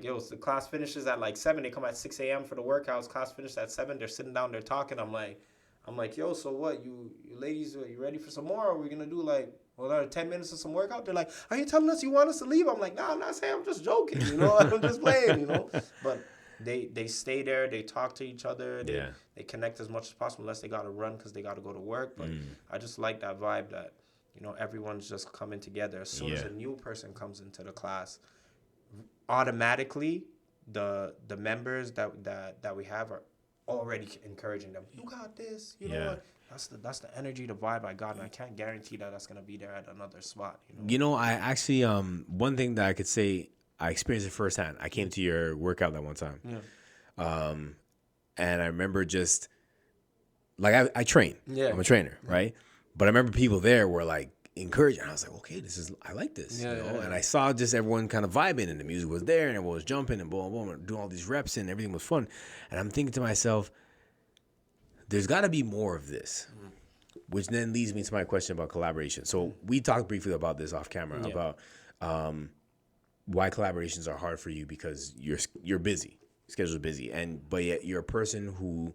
yo, the class finishes at like 7. They come at 6 a.m. for the workouts. Class finishes at 7. They're sitting down, they're talking. I'm like, yo, so what? You ladies, are you ready for some more? Or are we going to do like another 10 minutes of some workout? They're like, are you telling us you want us to leave? I'm like, no, I'm not saying, I'm just joking, you know? I'm just playing, you know? But they stay there. They talk to each other. They connect as much as possible, unless they got to run because they got to go to work. But I just like that vibe that, you know, everyone's just coming together. As soon as a new person comes into the class, automatically the members that we have are already encouraging them. You got this. You know what? That's the energy, the vibe I got, and I can't guarantee that that's gonna be there at another spot. You know, I actually one thing that I could say I experienced it firsthand. I came to your workout that one time, and I remember just like I train. Yeah, I'm a trainer, right? But I remember people there were like encouraging. I was like, okay, I like this, you know. And I saw just everyone kind of vibing, and the music was there, and everyone was jumping and boom, boom, doing all these reps, and everything was fun. And I'm thinking to myself, there's got to be more of this, which then leads me to my question about collaboration. So we talked briefly about this off camera about why collaborations are hard for you, because you're busy, schedule's busy, but yet you're a person who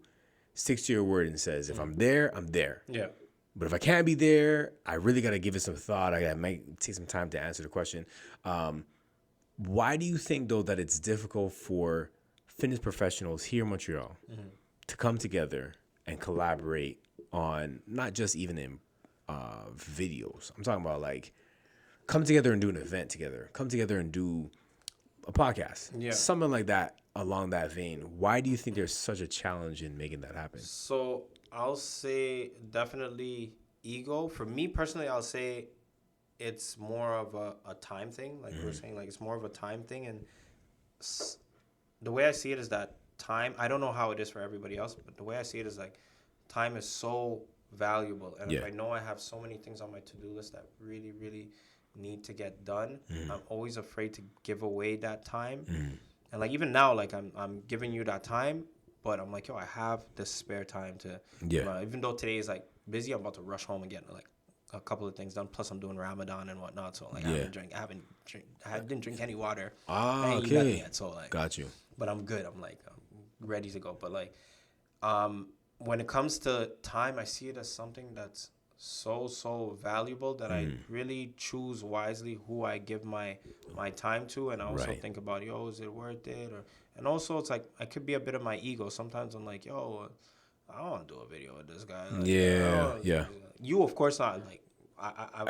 sticks to your word and says, if I'm there, I'm there. Yeah. But if I can't be there, I really got to give it some thought. I might take some time to answer the question. Why do you think, though, that it's difficult for fitness professionals here in Montreal to come together and collaborate on not just even in videos? I'm talking about like come together and do an event together. Come together and do a podcast. Yeah. Something like that along that vein. Why do you think there's such a challenge in making that happen? So I'll say definitely ego. For me personally, I'll say it's more of a time thing. Like we're saying, like it's more of a time thing. And the way I see it is that time, I don't know how it is for everybody else, but the way I see it is like time is so valuable. And if I know I have so many things on my to-do list that really, really need to get done, I'm always afraid to give away that time. And like even now, like I'm giving you that time, but I'm like, yo, I have this spare time to, even though today is like busy, I'm about to rush home and get like a couple of things done. Plus I'm doing Ramadan and whatnot. So like I didn't drink any water. I ain't eat nothing yet, so like, got you. But I'm good. I'm like, I'm ready to go. But like, when it comes to time, I see it as something that's so valuable that I really choose wisely who I give my time to, and I also Right. think about, yo, is it worth it? Or and also it's like I could be a bit of my ego. Sometimes I'm like, yo, I don't want to do a video with this guy. Like, I Yeah, don't- yeah. You of course not. Like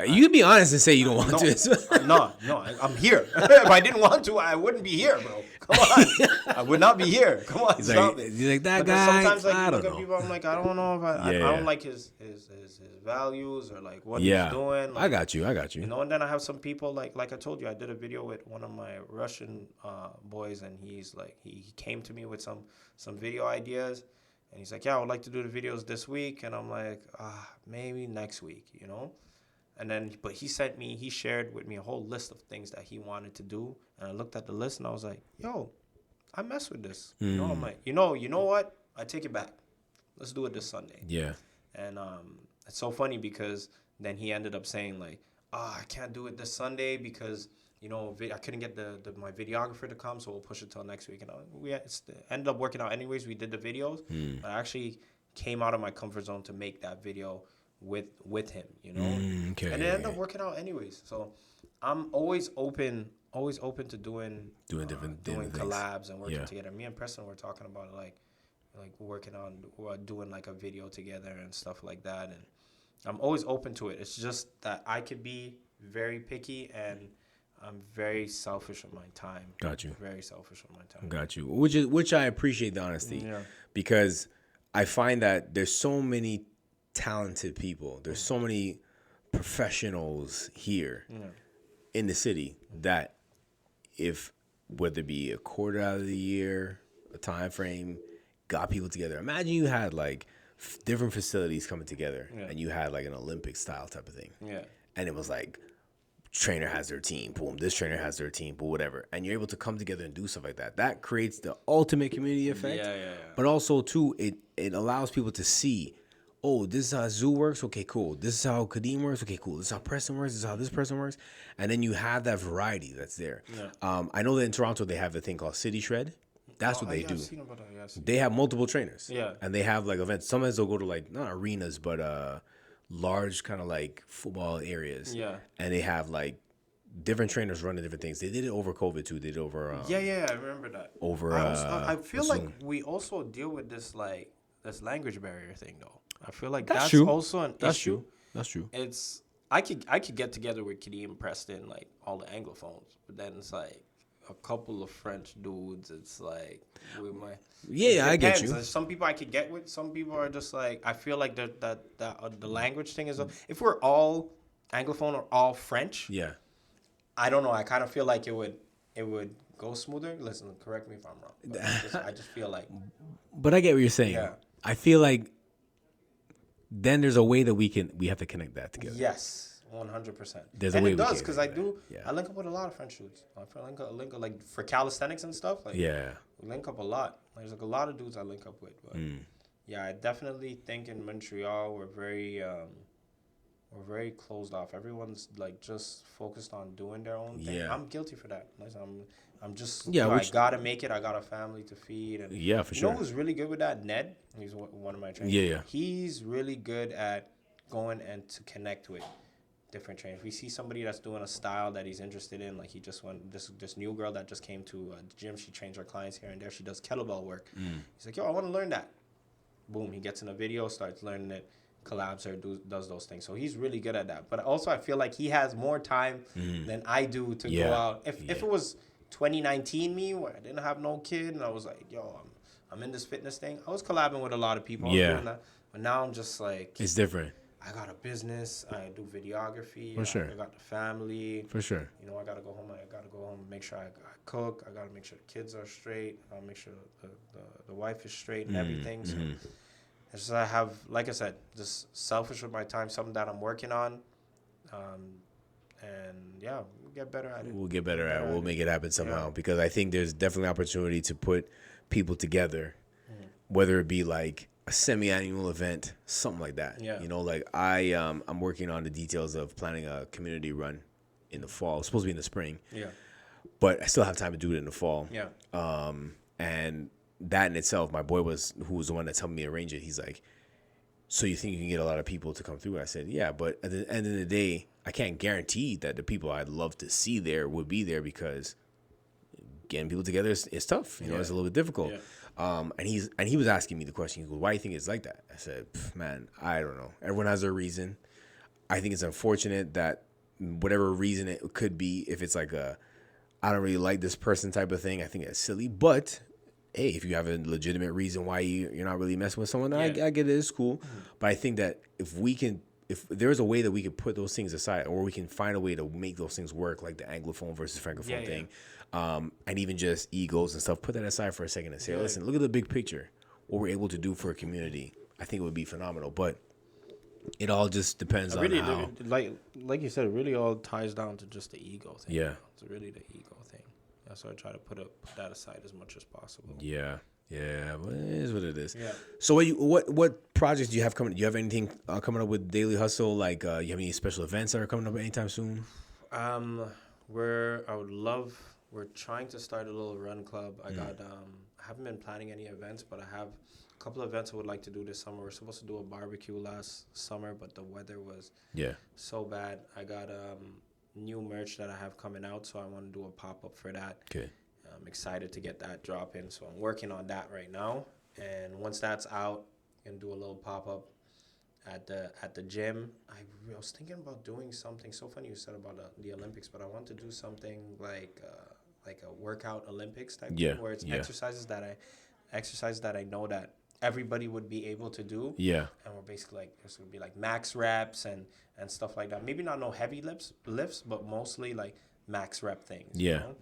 You can be honest and say you don't want no, to. no, I'm here. If I didn't want to, I wouldn't be here, bro. Come on, I would not be here. Come on, He's stop like, it. he's like that But then guy. sometimes, like, I you don't look at know. people, I'm like, I don't know if I Yeah. don't like his values or like what Yeah, he's doing. Like, I got you. you know. And then I have some people like I told you, I did a video with one of my Russian boys, and he's like, he came to me with some video ideas, and he's like, yeah, I would like to do the videos this week, and I'm like, maybe next week, you know. And then, but he shared with me a whole list of things that he wanted to do. And I looked at the list and I was like, yo, I mess with this. You know, I'm like, you know what? I take it back. Let's do it this Sunday. Yeah. And it's so funny because then he ended up saying like, I can't do it this Sunday because, you know, I couldn't get my videographer to come, so we'll push it till next week. And ended up working out anyways. We did the videos. But I actually came out of my comfort zone to make that video with him, you know. Okay. And it ended up working out anyways. So I'm always open to doing different things. collabs and working Yeah. together. Me and Preston were talking about like working on doing like a video together and stuff like that. And I'm always open to it. It's just that I could be very picky and I'm very selfish with my time. Got you. Very selfish with my time. Got you. Which I appreciate the honesty. Yeah. Because I find that there's so many talented people. There's so many professionals here in the city that if whether it be a quarter out of the year, a time frame, got people together. Imagine you had like different facilities coming together and you had like an Olympic style type of thing. Yeah. And it was like trainer has their team, boom, this trainer has their team, but whatever. And you're able to come together and do stuff like that. That creates the ultimate community effect. Yeah. But also too, it allows people to see, oh, this is how Zoo works. Okay, cool. This is how Kadeem works. Okay, cool. This is how Preston works. This is how this person works. And then you have that variety that's there. Yeah. I know that in Toronto they have the thing called City Shred. That's what they do. I've seen about that. Yeah, I've seen They have multiple trainers. Yeah. And they have like events. Sometimes they'll go to like not arenas, but large kind of like football areas. Yeah. And they have like different trainers running different things. They did it over COVID too. They did it over Yeah, I remember that. over I feel like Zoom. we also deal with this language barrier thing though. I feel like That's that's true. also an issue. That's true. It's I could get together with Kadeem, Preston, like all the Anglophones, but then it's like a couple of French dudes. It's like with my Yeah, I get depends. you. Some people I could get with. Some people are just like I feel like that the language thing is. If we're all Anglophone or all French, Yeah. I don't know. I kind of feel like it would go smoother. Listen, correct me if I'm wrong. But I just feel like But I get what you're saying. Yeah. I feel like then there's a way that we have to connect that together. yes, 100%. There's a and way it we does can because do I that. do. Yeah. I link up with a lot of French dudes. I link up like for calisthenics and stuff. Like Yeah. we link up a lot. There's like a lot of dudes I link up with. But yeah, I definitely think in Montreal we're very closed off. Everyone's like just focused on doing their own thing. Yeah. I'm guilty for that. Listen, I'm just Yeah, I which- gotta make it. I got a family to feed. And Yeah, for you sure. know who's really good with that? Ned. He's one of my trainers. Yeah. He's really good at going and to connect with different trainers. If we see somebody that's doing a style that he's interested in, like he just went this new girl that just came to the gym. She trains her clients here and there. She does kettlebell work. He's like, yo, I want to learn that. Boom, he gets in a video, starts learning it, collabs or does those things. So he's really good at that. But also I feel like he has more time than I do to go out. If it was 2019 me where I didn't have no kid and I was like, yo, I'm in this fitness thing, I was collabing with a lot of people. I was doing that. But now I'm just like, It's different. I got a business. I do videography. For sure. I got the family. For sure. You know, I gotta go home. Make sure I cook. I gotta make sure the kids are straight. I gotta make sure the wife is straight and everything. So it's just I have, like I said, just selfish with my time. Something that I'm working on, and yeah, we'll get better at it. We'll get better at it. We'll make it happen somehow because I think there's definitely opportunity to put people together, whether it be like a semi-annual event, something like that. Yeah. You know, like I'm working on the details of planning a community run in the fall. It's supposed to be in the spring. Yeah. But I still have time to do it in the fall. Yeah. And that in itself, my boy who was the one that's helping me arrange it. He's like, so you think you can get a lot of people to come through? I said, yeah, but at the end of the day, I can't guarantee that the people I'd love to see there would be there, because getting people together is tough. You know, it's a little bit difficult. Yeah. And he was asking me the question. He goes, "Why do you think it's like that?" I said, "Man, I don't know. Everyone has their reason. I think it's unfortunate that whatever reason it could be, if it's like I don't really like this person type of thing, I think it's silly. But hey, if you have a legitimate reason why you're not really messing with someone, I get it. It's cool. Mm-hmm. But I think that if there's a way that we could put those things aside, or we can find a way to make those things work, like the Anglophone versus Francophone thing, and even just egos and stuff, put that aside for a second and say, listen, look at the big picture, what we're able to do for a community. I think it would be phenomenal. But it all just depends on how. Like you said, it really all ties down to just the ego thing. Yeah. It's really the ego thing. So I try to put that aside as much as possible. Yeah. Yeah, but it is what it is. Yeah. So what projects do you have coming? Do you have anything coming up with Daily Hustle? Like, you have any special events that are coming up anytime soon? We're trying to start a little run club. I haven't been planning any events, but I have a couple of events I would like to do this summer. We're supposed to do a barbecue last summer, but the weather was so bad. I got new merch that I have coming out, so I want to do a pop-up for that. Okay. I'm excited to get that dropping, so I'm working on that right now. And once that's out, I'm gonna do a little pop-up at the gym. I was thinking about doing something. So funny you said about the Olympics, but I want to do something like a workout Olympics type thing, where it's exercises that I know that everybody would be able to do. Yeah. And we're basically like, there's gonna be like max reps and stuff like that. Maybe not no heavy lifts, but mostly like max rep things. Yeah. You know?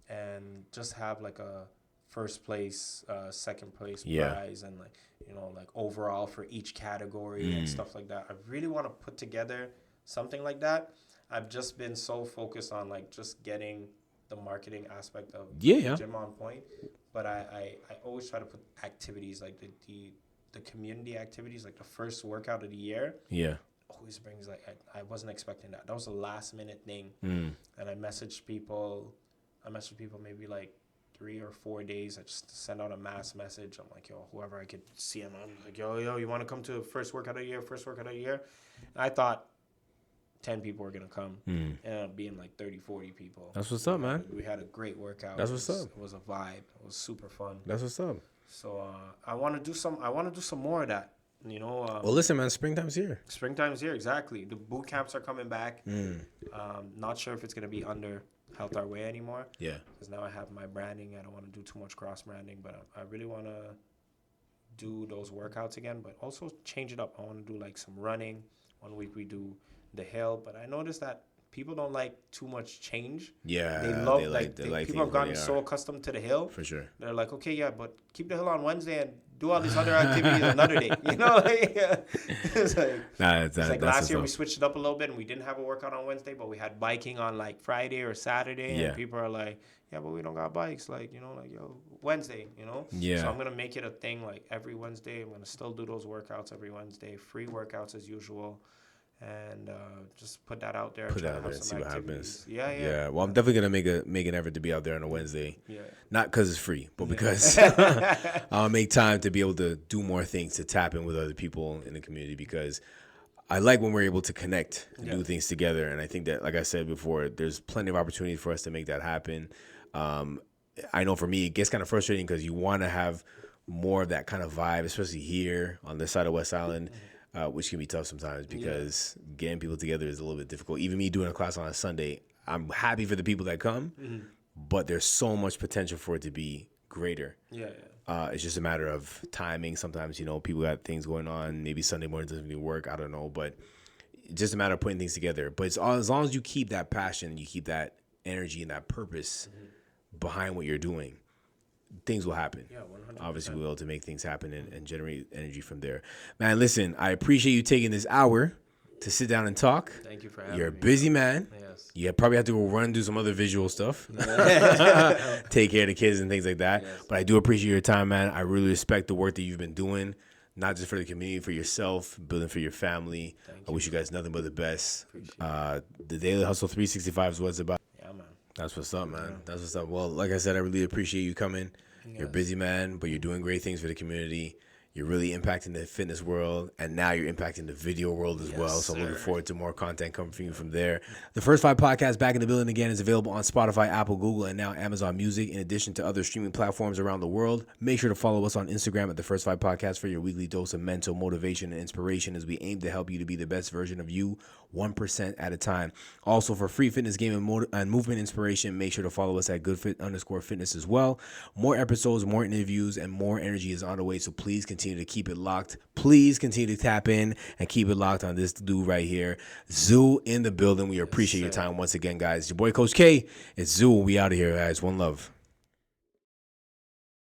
And just have like a first place, second place prize, and like overall for each category and stuff like that. I really want to put together something like that. I've just been so focused on like just getting the marketing aspect of the gym on point. But I always try to put activities like the community activities, like the first workout of the year. Yeah. Always brings like I wasn't expecting that. That was a last minute thing. And I messaged people maybe like 3 or 4 days. I just send out a mass message. I'm like, yo, whoever I could see him, I'm like, yo, you want to come to first workout of the year? And I thought 10 people were going to come. Ended up being like 30, 40 people. That's what's up, man. We had a great workout. That's what's up. It was a vibe. It was super fun. That's what's up. So I want to do some more of that. You know. Well, listen, man. Springtime's here. Exactly. The boot camps are coming back. Not sure if it's gonna be under Health Our Way anymore. Yeah. Because now I have my branding. I don't want to do too much cross branding, but I really want to do those workouts again, but also change it up. I want to do like some running. 1 week we do the hill, but I noticed that people don't like too much change. Yeah, they like people have gotten so accustomed to the hill. For sure. They're like, okay, yeah, but keep the hill on Wednesday and do all these other activities another day. You know, it's like last year we switched it up a little bit and we didn't have a workout on Wednesday, but we had biking on like Friday or Saturday. And people are like, yeah, but we don't got bikes. Like, you know, like, yo, Wednesday, you know? Yeah. So I'm going to make it a thing like every Wednesday. I'm going to still do those workouts every Wednesday. Free workouts as usual. And just put that out there. Put that out there and see what happens. Yeah. Well, I'm definitely gonna make an effort to be out there on a Wednesday. Yeah. Not because it's free, but because I'll make time to be able to do more things, to tap in with other people in the community. Because I like when we're able to connect and do things together. And I think that, like I said before, there's plenty of opportunity for us to make that happen. I know for me, it gets kind of frustrating because you want to have more of that kind of vibe, especially here on this side of West Island. Which can be tough sometimes because getting people together is a little bit difficult. Even me doing a class on a Sunday, I'm happy for the people that come, but there's so much potential for it to be greater. It's just a matter of timing. Sometimes, you know, people got things going on. Maybe Sunday morning doesn't really work. I don't know, but it's just a matter of putting things together. But it's all, as long as you keep that passion, you keep that energy and that purpose behind what you're doing, things will happen. Yeah, 100%. Obviously, we'll be able to make things happen and generate energy from there. Man, listen, I appreciate you taking this hour to sit down and talk. Thank you for having me. You're a busy man. Yes. You probably have to go run and do some other visual stuff. Take care of the kids and things like that. Yes. But I do appreciate your time, man. I really respect the work that you've been doing, not just for the community, for yourself, building for your family. I wish you guys nothing but the best. The Daily Hustle 365 is what it's about. Yeah, man. That's what's up, man. That's what's up. Well, like I said, I really appreciate you coming. You're a Yes. busy man, but you're doing great things for the community. You're really impacting the fitness world, and now you're impacting the video world as well. So I'm looking forward to more content coming from you from there. The First Five Podcast back in the building again is available on Spotify, Apple, Google, and now Amazon Music, in addition to other streaming platforms around the world. Make sure to follow us on Instagram at The First Five Podcast for your weekly dose of mental motivation and inspiration as we aim to help you to be the best version of you 1% at a time. Also, for free fitness, game, and movement inspiration, make sure to follow us at goodfit_fitness as well. More episodes, more interviews, and more energy is on the way, so please continue to keep it locked. Please continue to tap in and keep it locked on this dude right here. Zoo in the building. We appreciate your time once again, guys. Your boy, Coach K. It's Zoo. We out of here, guys. One love.